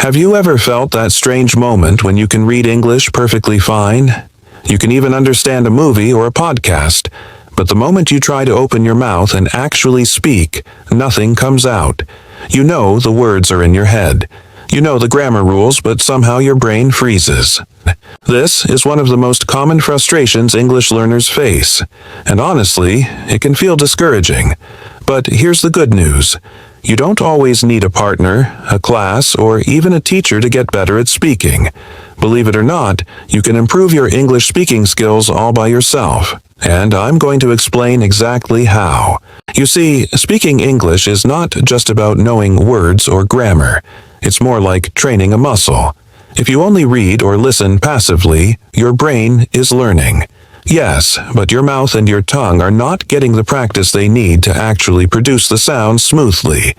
Have you ever felt that strange moment when you can read English perfectly fine? You can even understand a movie or a podcast, but the moment you try to open your mouth and actually speak, nothing comes out. You know the words are in your head. You know the grammar rules, but somehow your brain freezes. This is one of the most common frustrations English learners face, and honestly, it can feel discouraging. But here's the good news. You don't always need a partner, a class, or even a teacher to get better at speaking. Believe it or not, you can improve your English speaking skills all by yourself. And I'm going to explain exactly how. You see, speaking English is not just about knowing words or grammar. It's more like training a muscle. If you only read or listen passively, your brain is learning. Yes, but your mouth and your tongue are not getting the practice they need to actually produce the sounds smoothly.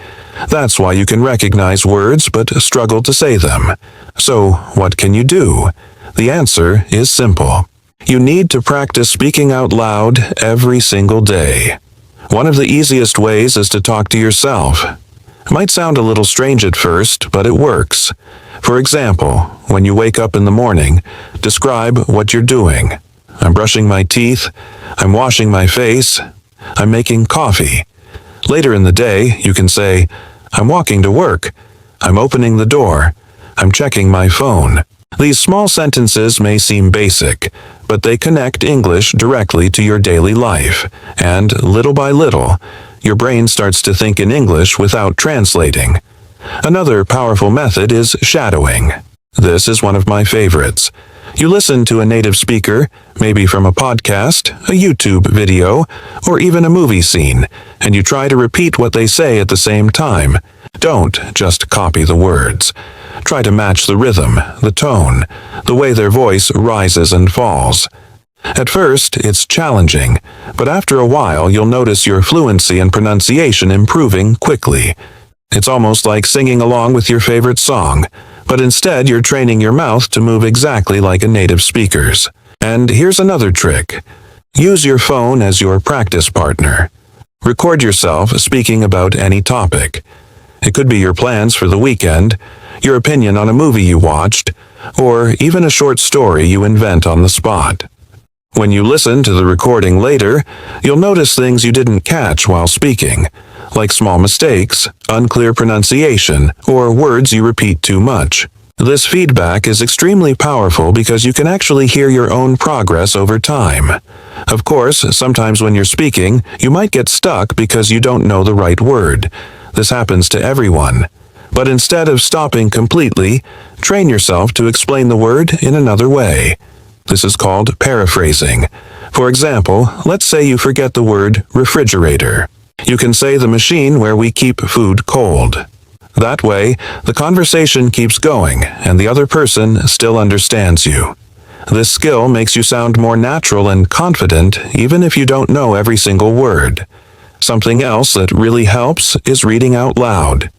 That's why you can recognize words but struggle to say them. So, what can you do? The answer is simple. You need to practice speaking out loud every single day. One of the easiest ways is to talk to yourself. It might sound a little strange at first, but it works. For example, when you wake up in the morning, describe what you're doing. I'm brushing my teeth, I'm washing my face, I'm making coffee. Later in the day, you can say, I'm walking to work, I'm opening the door, I'm checking my phone. These small sentences may seem basic, but they connect English directly to your daily life, and little by little, your brain starts to think in English without translating. Another powerful method is shadowing. This is one of my favorites. You listen to a native speaker, maybe from a podcast, a YouTube video, or even a movie scene, and you try to repeat what they say at the same time. Don't just copy the words. Try to match the rhythm, the tone, the way their voice rises and falls. At first, it's challenging, but after a while you'll notice your fluency and pronunciation improving quickly. It's almost like singing along with your favorite song, but instead you're training your mouth to move exactly like a native speaker's. And here's another trick. Use your phone as your practice partner. Record yourself speaking about any topic. It could be your plans for the weekend, your opinion on a movie you watched, or even a short story you invent on the spot. When you listen to the recording later, you'll notice things you didn't catch while speaking, like small mistakes, unclear pronunciation, or words you repeat too much. This feedback is extremely powerful because you can actually hear your own progress over time. Of course, sometimes when you're speaking, you might get stuck because you don't know the right word. This happens to everyone. But instead of stopping completely, train yourself to explain the word in another way. This is called paraphrasing. For example, let's say you forget the word refrigerator. You can say the machine where we keep food cold. That way, the conversation keeps going and the other person still understands you. This skill makes you sound more natural and confident even if you don't know every single word. Something else that really helps is reading out loud.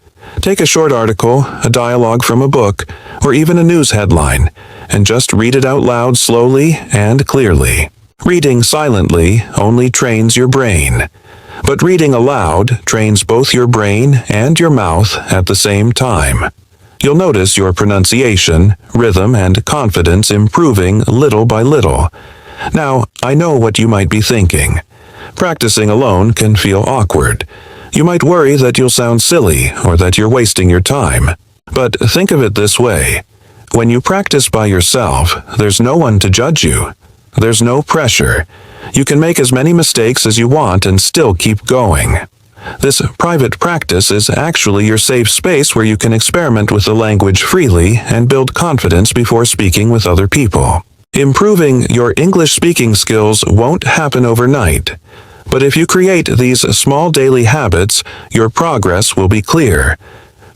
Take a short article, a dialogue from a book, or even a news headline, and just read it out loud slowly and clearly. Reading silently only trains your brain, but reading aloud trains both your brain and your mouth at the same time. You'll notice your pronunciation, rhythm, and confidence improving little by little. Now, I know what you might be thinking. Practicing alone can feel awkward. You might worry that you'll sound silly or that you're wasting your time. But think of it this way. When you practice by yourself, there's no one to judge you. There's no pressure. You can make as many mistakes as you want and still keep going. This private practice is actually your safe space where you can experiment with the language freely and build confidence before speaking with other people. Improving your English speaking skills won't happen overnight. But if you create these small daily habits, your progress will be clear.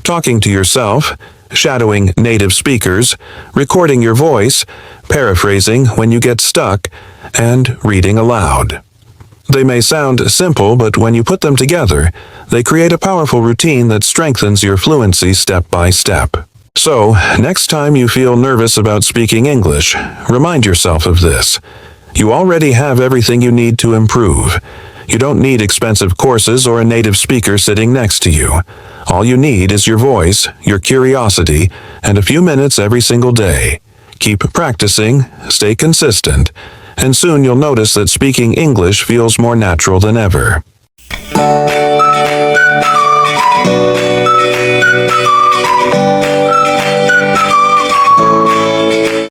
Talking to yourself, shadowing native speakers, recording your voice, paraphrasing when you get stuck, and reading aloud. They may sound simple, but when you put them together, they create a powerful routine that strengthens your fluency step by step. So, next time you feel nervous about speaking English, remind yourself of this. You already have everything you need to improve. You don't need expensive courses or a native speaker sitting next to you. All you need is your voice, your curiosity, and a few minutes every single day. Keep practicing, stay consistent, and soon you'll notice that speaking English feels more natural than ever.